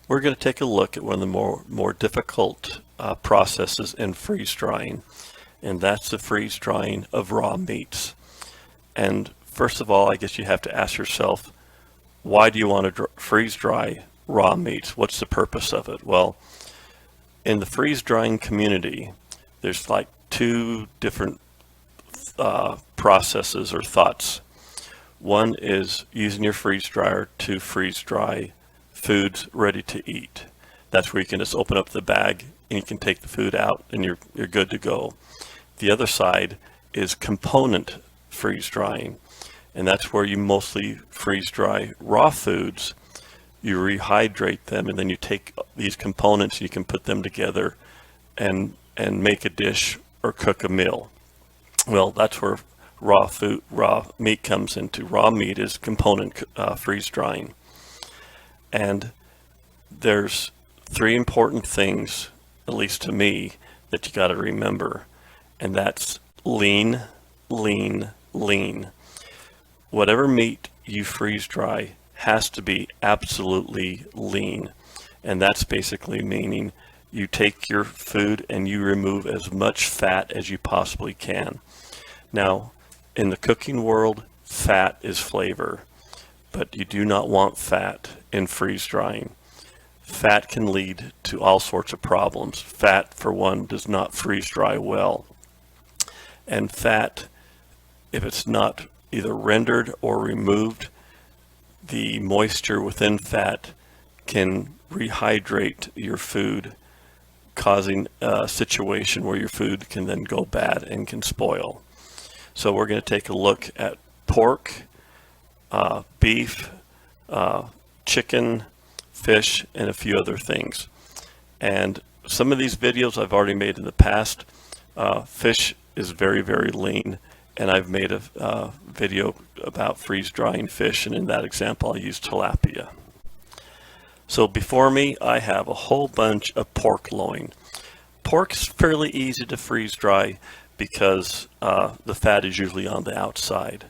We're going to take a look at one of the more difficult processes in freeze drying, and that's the freeze drying of raw meats. And first of all, I guess you have to ask yourself, why do you want to freeze dry raw meats? What's the purpose of it? Well, in the freeze drying community, there's like two different processes or thoughts. One is using your freeze dryer to freeze dry foods ready to eat. That's where you can just open up the bag and you can take the food out and you're good to go. The other side is component freeze drying, and that's where you mostly freeze dry raw foods. You rehydrate them, and then you take these components and you can put them together and make a dish or cook a meal. Well, that's where raw meat comes into. Raw meat is component freeze drying. And there's three important things, at least to me, that you got to remember, and that's lean, lean, lean. Whatever meat you freeze dry has to be absolutely lean, and that's basically meaning you take your food and you remove as much fat as you possibly can. Now, in the cooking world, fat is flavor, but you do not want fat in freeze drying. Fat can lead to all sorts of problems. Fat, for one, does not freeze dry well. And fat, if it's not either rendered or removed, the moisture within fat can rehydrate your food, causing a situation where your food can then go bad and can spoil. So we're going to take a look at pork, beef, chicken, fish, and a few other things. And some of these videos I've already made in the past. Fish is very, very lean, and I've made a video about freeze drying fish, and in that example I used tilapia. So before me I have a whole bunch of pork loin. Pork's fairly easy to freeze dry because the fat is usually on the outside.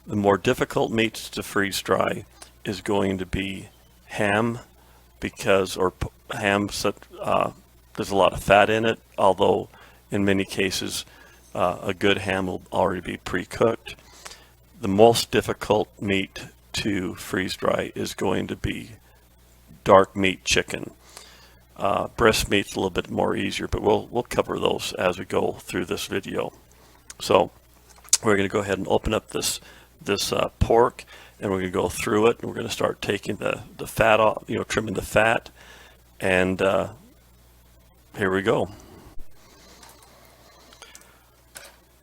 The more difficult meats to freeze dry is going to be ham, there's a lot of fat in it, although in many cases a good ham will already be pre-cooked. The most difficult meat to freeze dry is going to be dark meat chicken. Breast meat's a little bit more easier, but we'll cover those as we go through this video. So we're going to go ahead and open up this pork, and we're going to go through it, and we're going to start taking the fat off, trimming the fat, and here we go.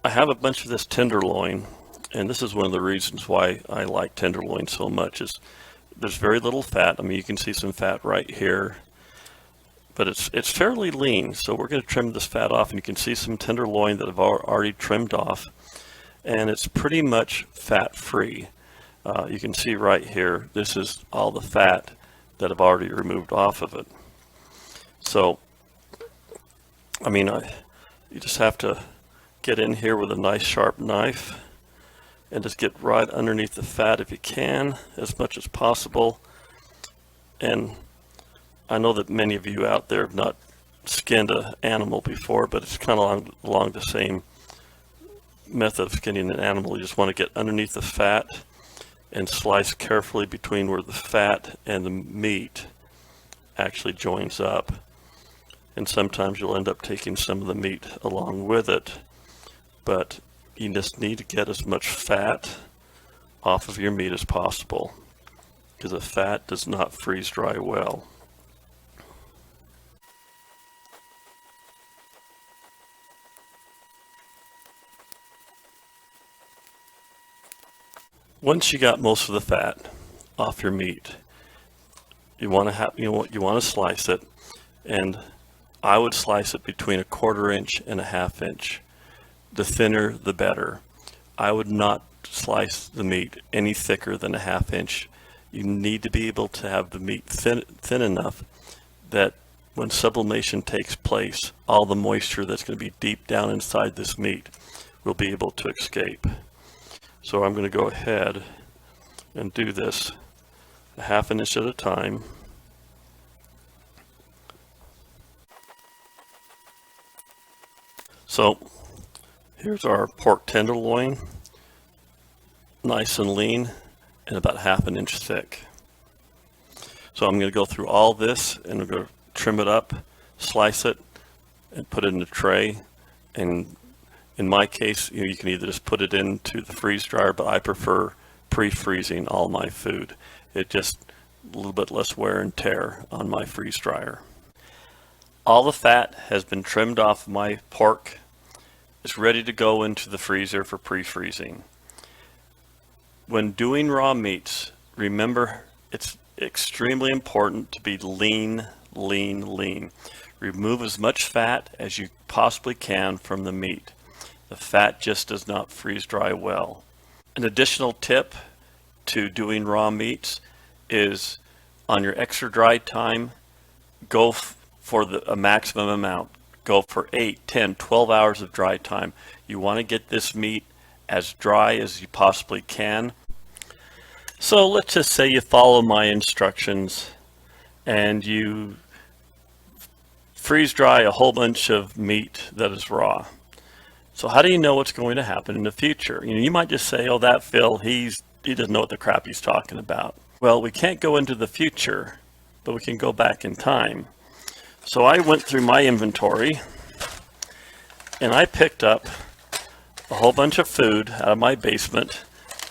I have a bunch of this tenderloin, and this is one of the reasons why I like tenderloin so much, is there's very little fat. I mean, you can see some fat right here, but it's fairly lean. So we're going to trim this fat off, and you can see some tenderloin that I've already trimmed off, and it's pretty much fat-free. You can see right here, this is all the fat that I've already removed off of it. So, I mean, you just have to get in here with a nice sharp knife and just get right underneath the fat if you can, as much as possible. And I know that many of you out there have not skinned an animal before, but it's kind of along the same method of skinning an animal. You just want to get underneath the fat and slice carefully between where the fat and the meat actually joins up. And sometimes you'll end up taking some of the meat along with it, but you just need to get as much fat off of your meat as possible, because the fat does not freeze dry well. Once you got most of the fat off your meat, you want to slice it, and I would slice it between 1/4 inch and 1/2 inch. The thinner, the better. I would not slice the meat any thicker than 1/2 inch. You need to be able to have the meat thin enough that when sublimation takes place, all the moisture that's going to be deep down inside this meat will be able to escape. So I'm going to go ahead and do this a half an inch at a time. So here's our pork tenderloin, nice and lean and about half an inch thick. So I'm going to go through all this and I'm going to trim it up, slice it, and put it in a tray. And in my case, you can either just put it into the freeze dryer, but I prefer pre-freezing all my food. It just a little bit less wear and tear on my freeze dryer. All the fat has been trimmed off my pork. It's ready to go into the freezer for pre-freezing. When doing raw meats, remember it's extremely important to be lean, lean, lean. Remove as much fat as you possibly can from the meat. The fat just does not freeze dry well. An additional tip to doing raw meats is on your extra dry time, go for a maximum amount. Go for 8, 10, 12 hours of dry time. You want to get this meat as dry as you possibly can. So let's just say you follow my instructions and you freeze dry a whole bunch of meat that is raw. So how do you know what's going to happen in the future? You might just say, oh, that Phil, he doesn't know what the crap he's talking about. Well, we can't go into the future, but we can go back in time. So I went through my inventory and I picked up a whole bunch of food out of my basement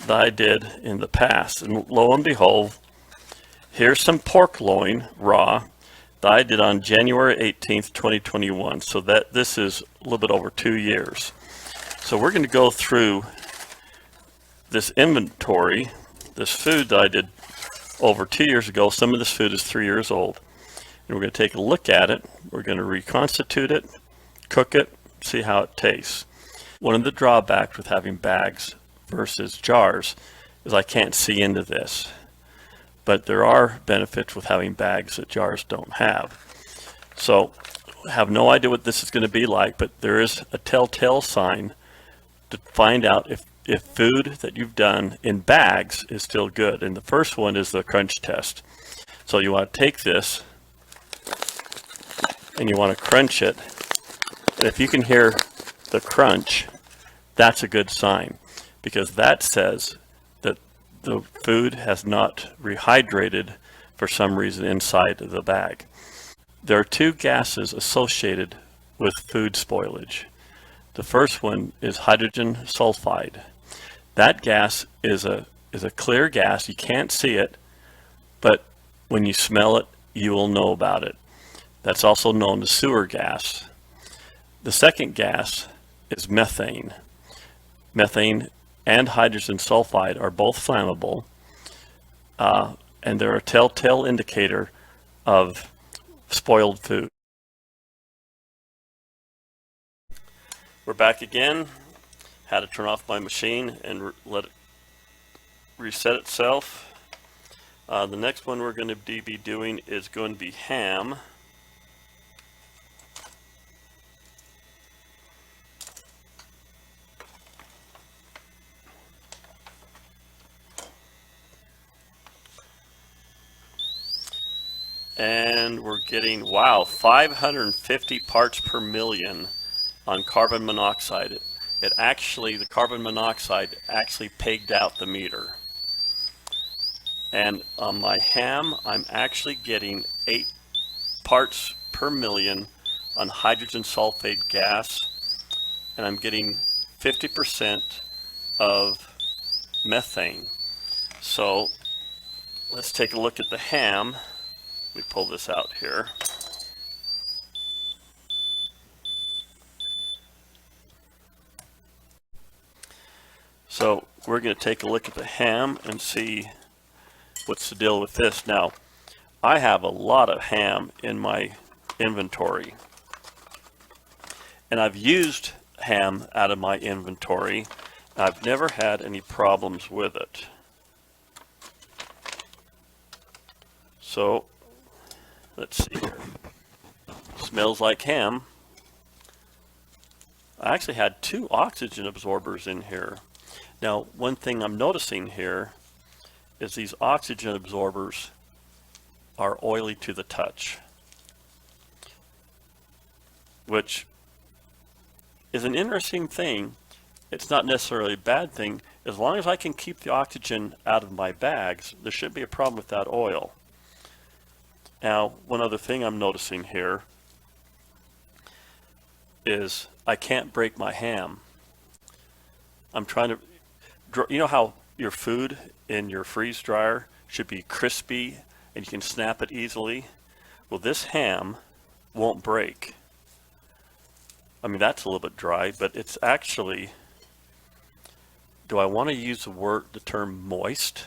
that I did in the past. And lo and behold, here's some pork loin raw that I did on January 18th, 2021. So that this is a little bit over 2 years. So we're going to go through this inventory, this food that I did over 2 years ago. Some of this food is 3 years old. And we're going to take a look at it. We're going to reconstitute it, cook it, see how it tastes. One of the drawbacks with having bags versus jars is I can't see into this. But there are benefits with having bags that jars don't have. So I have no idea what this is going to be like, but there is a telltale sign to find out if food that you've done in bags is still good. And the first one is the crunch test. So you want to take this and you want to crunch it. And if you can hear the crunch, that's a good sign, because that says that the food has not rehydrated for some reason inside of the bag. There are two gases associated with food spoilage. The first one is hydrogen sulfide. That gas is a clear gas. You can't see it, but when you smell it, you will know about it. That's also known as sewer gas. The second gas is methane. Methane and hydrogen sulfide are both flammable, and they're a telltale indicator of spoiled food. We're back again. Had to turn off my machine and let it reset itself. The next one we're going to be doing is going to be ham. And we're getting, wow, 550 parts per million on carbon monoxide. The carbon monoxide actually pegged out the meter. And on my ham, I'm actually getting 8 parts per million on hydrogen sulfide gas, and I'm getting 50% of methane. So let's take a look at the ham. Let me pull this out here. So we're going to take a look at the ham and see what's the deal with this. Now, I have a lot of ham in my inventory, and I've used ham out of my inventory. I've never had any problems with it. So let's see here. Smells like ham. I actually had 2 oxygen absorbers in here. Now, one thing I'm noticing here is these oxygen absorbers are oily to the touch, which is an interesting thing. It's not necessarily a bad thing. As long as I can keep the oxygen out of my bags, there shouldn't be a problem with that oil. Now, one other thing I'm noticing here is I can't break my ham. I'm trying to, you know how your food in your freeze dryer should be crispy and you can snap it easily? Well, this ham won't break. I mean, that's a little bit dry, but it's actually, do I want to use the term moist?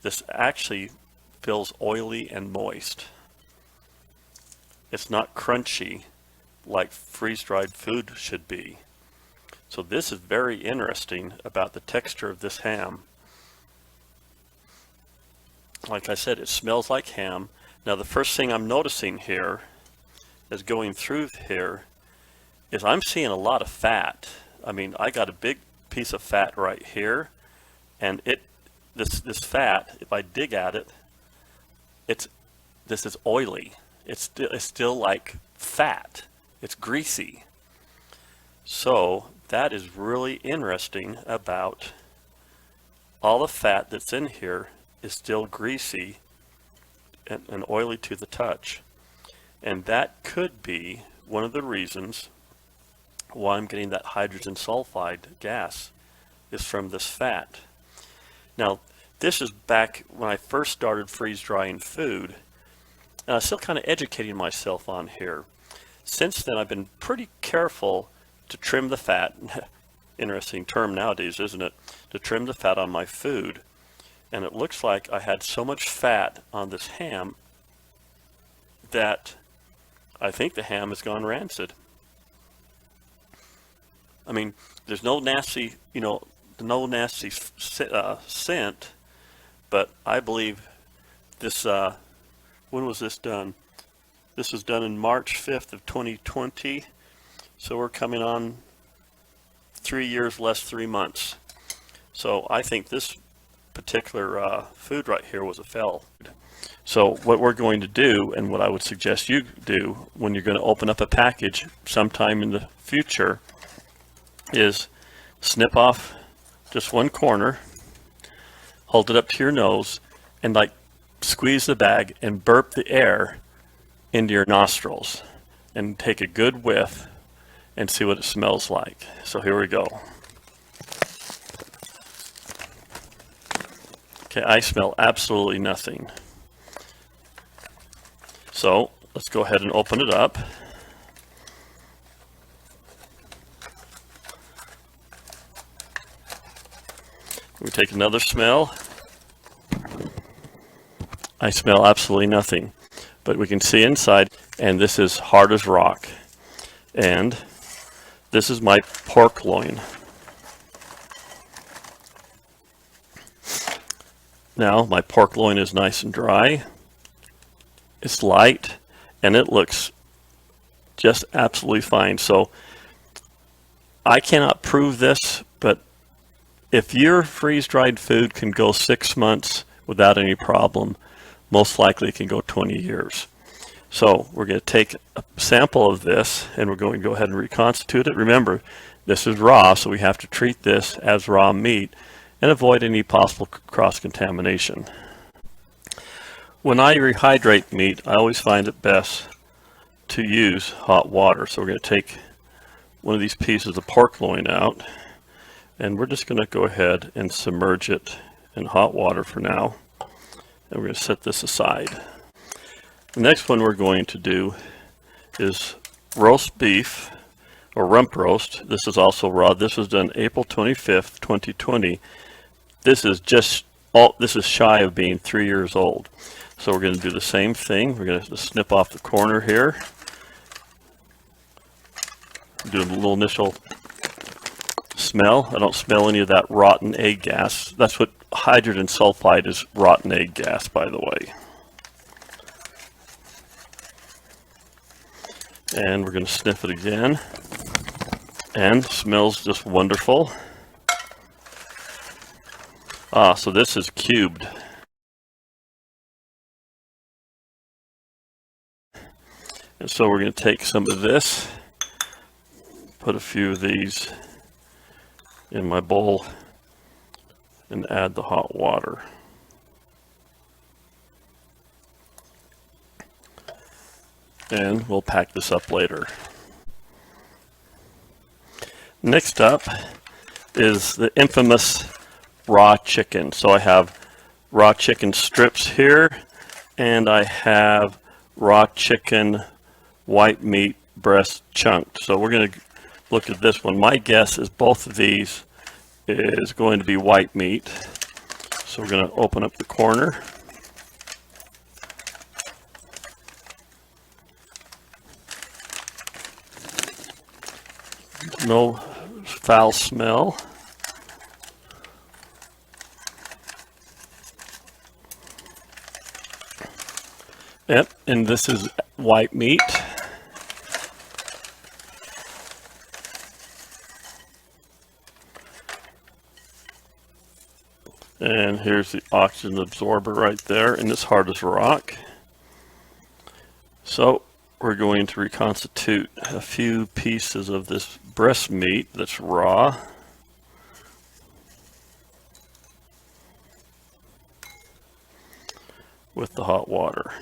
This actually feels oily and moist. It's not crunchy like freeze-dried food should be. So this is very interesting about the texture of this ham. Like I said, it smells like ham. Now the first thing I'm noticing here is going through here is I'm seeing a lot of fat. I mean, I got a big piece of fat right here, and this fat, if I dig at it, this is oily. It's still like fat. It's greasy. So that is really interesting about all the fat that's in here is still greasy and oily to the touch. And that could be one of the reasons why I'm getting that hydrogen sulfide gas is from this fat. Now, this is back when I first started freeze drying food, and I'm still kind of educating myself on here. Since then, I've been pretty careful to trim the fat. Interesting term nowadays, isn't it? To trim the fat on my food. And it looks like I had so much fat on this ham that I think the ham has gone rancid. I mean, there's no nasty, no nasty scent, but I believe this, when was this done? This was done in March 5th of 2020, so we're coming on 3 years less 3 months. So I think this particular food right here was a fail. So what we're going to do, and what I would suggest you do when you're going to open up a package sometime in the future, is snip off just one corner, hold it up to your nose, and like squeeze the bag and burp the air into your nostrils and take a good whiff and see what it smells like. So here we go. Okay, I smell absolutely nothing. So let's go ahead and open it up. We take another smell. I smell absolutely nothing, but we can see inside, and this is hard as rock. And this is my pork loin. Now my pork loin is nice and dry. It's light, and it looks just absolutely fine. So I cannot prove this, but if your freeze-dried food can go 6 months without any problem, most likely it can go 20 years. So we're going to take a sample of this, and we're going to go ahead and reconstitute it. Remember, this is raw, so we have to treat this as raw meat and avoid any possible cross-contamination. When I rehydrate meat, I always find it best to use hot water. So we're going to take one of these pieces of pork loin out, and we're just going to go ahead and submerge it in hot water for now. And we're going to set this aside. The next one we're going to do is roast beef, or rump roast. This is also raw. This was done April 25th, 2020. This is shy of being 3 years old. So we're going to do the same thing. We're going to snip off the corner here. Do a little initial smell. I don't smell any of that rotten egg gas. That's what hydrogen sulfide is, rotten egg gas, by the way. And we're going to sniff it again. and smells just wonderful. So this is cubed. And so we're going to take some of this, put a few of these in my bowl, and add the hot water. And we'll pack this up later. Next up is the infamous raw chicken. So I have raw chicken strips here, and I have raw chicken white meat breast chunked. So we're going to look at this one. My guess is both of these is going to be white meat. So we're going to open up the corner. No foul smell. Yep, and this is white meat. And here's the oxygen absorber right there, and it's hard as rock. So we're going to reconstitute a few pieces of this breast meat that's raw. With the hot water.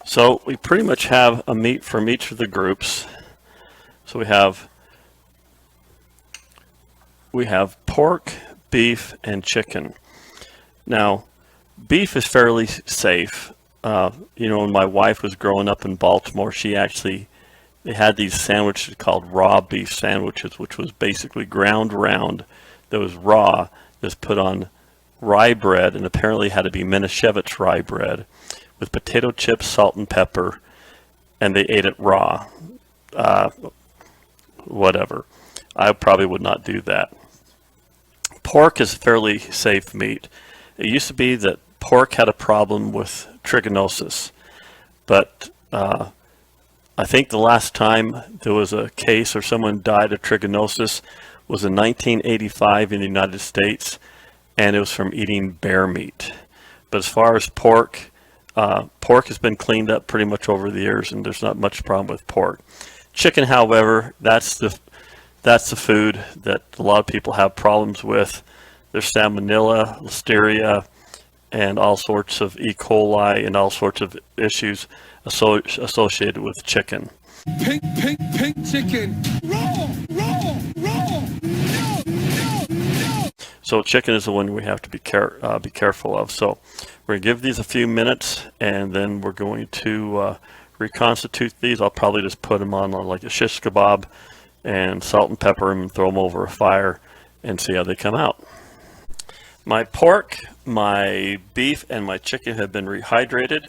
So we pretty much have a meat from each of the groups. So we have pork, beef, and chicken. Now, beef is fairly safe. You know, when my wife was growing up in Baltimore, they had these sandwiches called raw beef sandwiches, which was basically ground round that was raw, just put on rye bread, and apparently had to be Manischewitz rye bread with potato chips, salt, and pepper, and they ate it raw. Whatever. I probably would not do that. Pork is fairly safe meat. It used to be that pork had a problem with trichinosis, but I think the last time there was a case or someone died of trichinosis was in 1985 in the United States, and it was from eating bear meat. But as far as pork, pork has been cleaned up pretty much over the years, and there's not much problem with pork. Chicken, however, that's the food that a lot of people have problems with. There's salmonella, listeria, and all sorts of E. coli and all sorts of issues associated with chicken. Pink chicken. Raw. No. So chicken is the one we have to be careful of. So we're going to give these a few minutes, and then we're going to reconstitute these. I'll probably just put them on like a shish kebab and salt and pepper them and throw them over a fire and see how they come out. My pork, my beef, and my chicken have been rehydrated.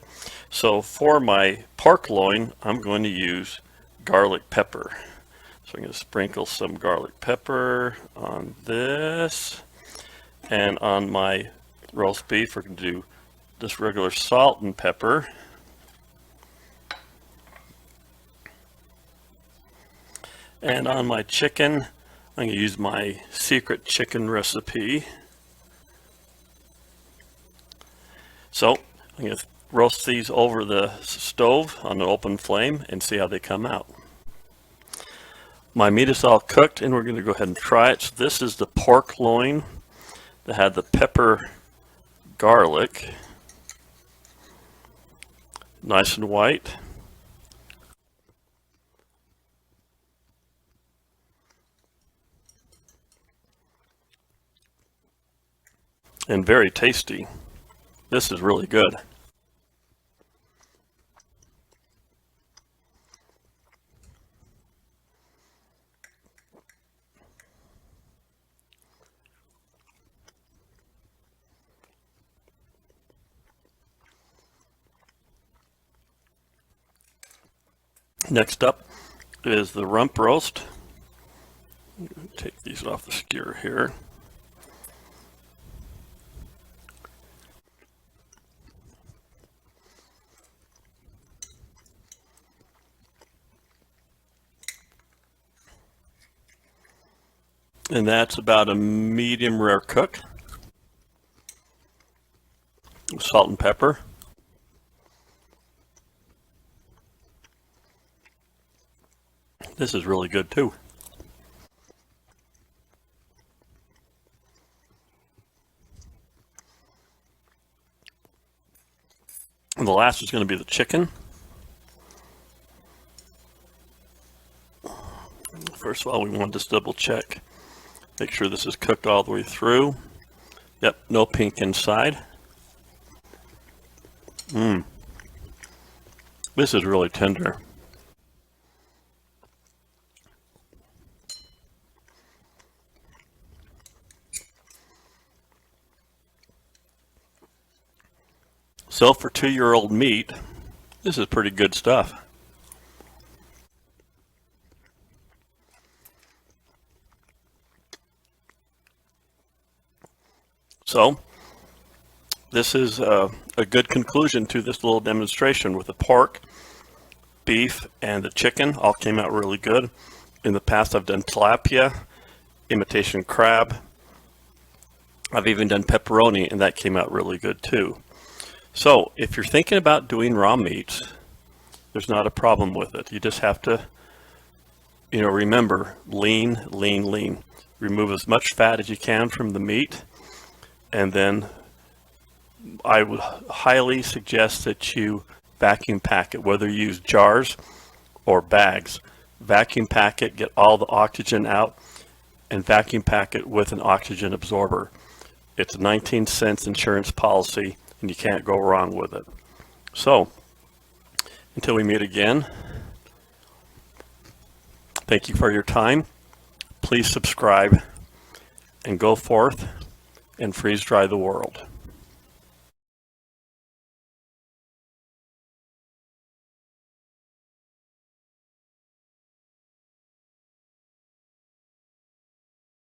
So for my pork loin, I'm going to use garlic pepper. So I'm going to sprinkle some garlic pepper on this. And on my roast beef, we're going to do just regular salt and pepper. And on my chicken, I'm going to use my secret chicken recipe. So I'm going to roast these over the stove on an open flame and see how they come out. My meat is all cooked, and we're going to go ahead and try it. So this is the pork loin that had the pepper garlic, nice and white. And very tasty. This is really good. Next up is the rump roast. Take these off the skewer here. And that's about a medium rare cook. Salt and pepper. This is really good too. And the last is going to be the chicken. First of all, we want to just double check. Make sure this is cooked all the way through. Yep, no pink inside. This is really tender. So for 2-year-old meat, this is pretty good stuff. So this is a good conclusion to this little demonstration with the pork, beef, and the chicken. All came out really good. In the past, I've done tilapia, imitation crab. I've even done pepperoni, and that came out really good too. So if you're thinking about doing raw meats, there's not a problem with it. You just have to, remember, lean, lean, lean. Remove as much fat as you can from the meat, and then I would highly suggest that you vacuum pack it, whether you use jars or bags. Vacuum pack it, get all the oxygen out, and vacuum pack it with an oxygen absorber. It's a 19-cent insurance policy, and you can't go wrong with it. So, until we meet again, thank you for your time. Please subscribe and go forth and freeze dry the world.